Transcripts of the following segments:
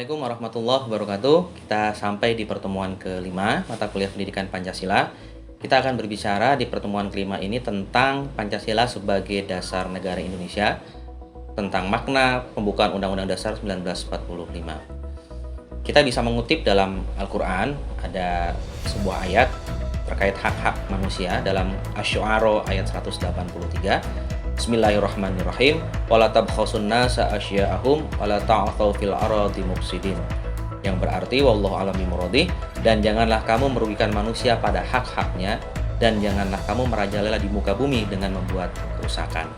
Assalamualaikum warahmatullahi wabarakatuh. Kita sampai di pertemuan kelima mata kuliah pendidikan Pancasila. Kita akan berbicara di pertemuan kelima ini tentang Pancasila sebagai dasar negara Indonesia, tentang makna pembukaan Undang-Undang Dasar 1945. Kita bisa mengutip dalam Al-Quran, ada sebuah ayat terkait hak-hak manusia dalam Asy-Syu'ara ayat 183. Bismillahirrahmanirrahim. Wala tabkhasun nasa asya'ahum wala ta'thaw fil ardi mufsidin. Yang berarti wallahu a'lam bimuradih, dan janganlah kamu merugikan manusia pada hak-haknya, dan janganlah kamu merajalela di muka bumi dengan membuat kerusakan.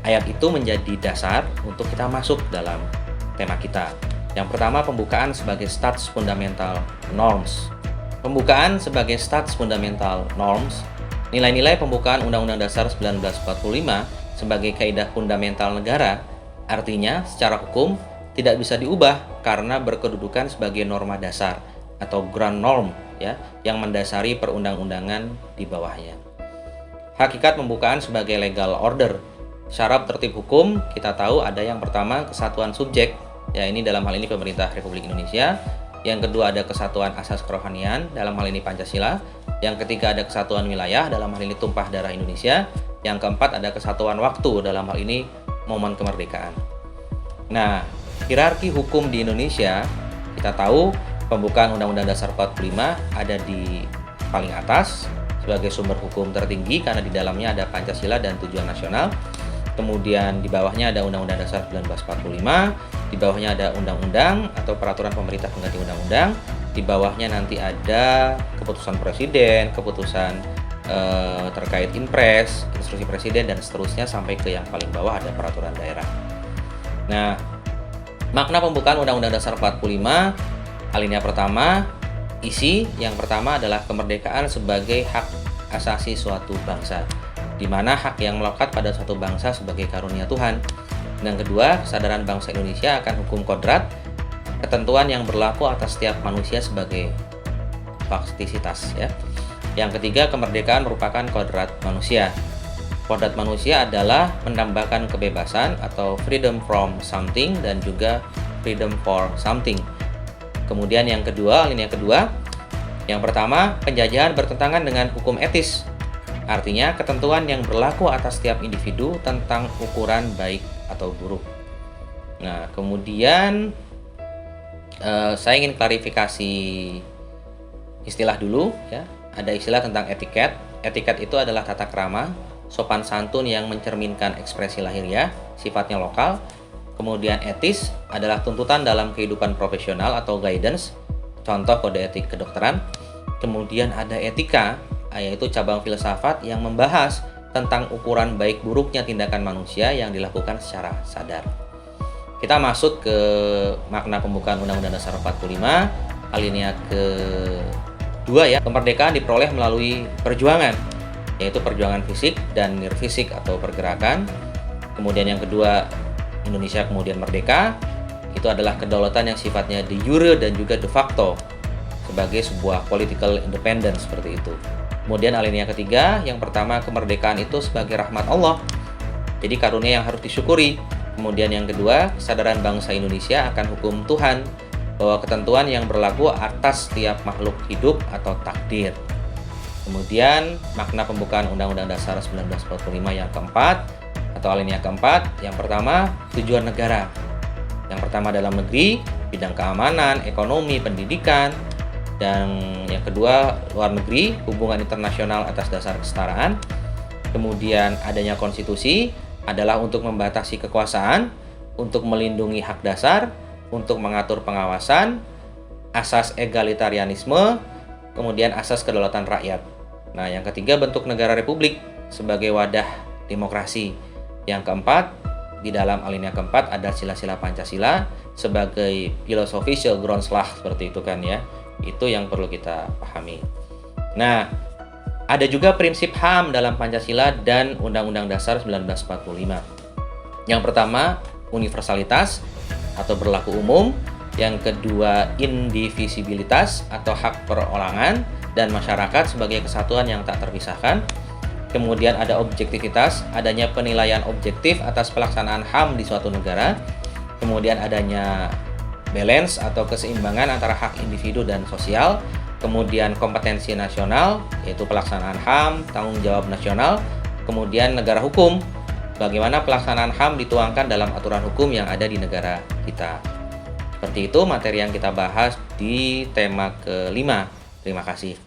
Ayat itu menjadi dasar untuk kita masuk dalam tema kita. Yang pertama, pembukaan sebagai Stats Fundamental Norms. Pembukaan sebagai Stats Fundamental Norms, nilai-nilai pembukaan Undang-Undang Dasar 1945 sebagai kaidah fundamental negara, artinya secara hukum tidak bisa diubah karena berkedudukan sebagai norma dasar atau ground norm ya, yang mendasari perundang-undangan di bawahnya. Hakikat pembukaan sebagai legal order. Syarat tertib hukum kita tahu ada yang pertama kesatuan subjek, ya ini dalam hal ini pemerintah Republik Indonesia. Yang kedua ada kesatuan asas kerohanian, dalam hal ini Pancasila. Yang ketiga ada kesatuan wilayah, dalam hal ini tumpah darah Indonesia. Yang keempat ada kesatuan waktu, dalam hal ini momen kemerdekaan. Nah, hierarki hukum di Indonesia, kita tahu pembukaan Undang-Undang Dasar 45 ada di paling atas sebagai sumber hukum tertinggi karena di dalamnya ada Pancasila dan tujuan nasional. Kemudian di bawahnya ada Undang-Undang Dasar 1945, di bawahnya ada undang-undang atau peraturan pemerintah pengganti undang-undang, di bawahnya nanti ada keputusan presiden, keputusan terkait Inpres, instruksi presiden, dan seterusnya sampai ke yang paling bawah ada peraturan daerah. Nah, makna pembukaan Undang-Undang Dasar 45, alinea pertama, isi yang pertama adalah kemerdekaan sebagai hak asasi suatu bangsa, di mana hak yang melekat pada suatu bangsa sebagai karunia Tuhan. Yang kedua, kesadaran bangsa Indonesia akan hukum kodrat, ketentuan yang berlaku atas setiap manusia sebagai faktisitas ya. Yang ketiga, kemerdekaan merupakan kodrat manusia. Kodrat manusia adalah menambahkan kebebasan atau freedom from something dan juga freedom for something. Kemudian yang kedua, alinea kedua, yang pertama, penjajahan bertentangan dengan hukum etis. Artinya ketentuan yang berlaku atas setiap individu tentang ukuran baik atau buruk. Nah, kemudian saya ingin klarifikasi istilah dulu ya. Ada istilah tentang etiket. Etiket itu adalah tata krama, sopan santun yang mencerminkan ekspresi lahiriah, sifatnya lokal. Kemudian etis adalah tuntutan dalam kehidupan profesional atau guidance, contoh kode etik kedokteran. Kemudian ada etika, yaitu cabang filsafat yang membahas tentang ukuran baik buruknya tindakan manusia yang dilakukan secara sadar. Kita masuk ke makna pembukaan Undang-Undang Dasar 45, alinea kedua ya. Kemerdekaan diperoleh melalui perjuangan, yaitu perjuangan fisik dan nirfisik atau pergerakan. Kemudian yang kedua, Indonesia kemudian merdeka, itu adalah kedaulatan yang sifatnya de jure dan juga de facto sebagai sebuah political independence seperti itu. Kemudian alinea ketiga, yang pertama kemerdekaan itu sebagai rahmat Allah, jadi karunia yang harus disyukuri. Kemudian yang kedua, kesadaran bangsa Indonesia akan hukum Tuhan, bahwa ketentuan yang berlaku atas setiap makhluk hidup atau takdir. Kemudian makna pembukaan Undang-Undang Dasar 1945 yang keempat atau alinea keempat, yang pertama tujuan negara. Yang pertama dalam negeri, bidang keamanan, ekonomi, pendidikan. Dan yang kedua luar negeri, hubungan internasional atas dasar kesetaraan. Kemudian adanya konstitusi adalah untuk membatasi kekuasaan, untuk melindungi hak dasar, untuk mengatur pengawasan, asas egalitarianisme, kemudian asas kedaulatan rakyat. Nah, yang ketiga bentuk negara republik sebagai wadah demokrasi. Yang keempat, di dalam alinea keempat ada sila-sila Pancasila sebagai philosophical groundslah seperti itu kan ya. Itu yang perlu kita pahami. Nah, ada juga prinsip HAM dalam Pancasila dan Undang-Undang Dasar 1945. Yang pertama, universalitas atau berlaku umum. Yang kedua, indivisibilitas atau hak perorangan dan masyarakat sebagai kesatuan yang tak terpisahkan. Kemudian ada objektivitas, adanya penilaian objektif atas pelaksanaan HAM di suatu negara. Kemudian adanya balance atau keseimbangan antara hak individu dan sosial, kemudian kompetensi nasional, yaitu pelaksanaan HAM, tanggung jawab nasional, kemudian negara hukum, bagaimana pelaksanaan HAM dituangkan dalam aturan hukum yang ada di negara kita. Seperti itu materi yang kita bahas di tema kelima. Terima kasih.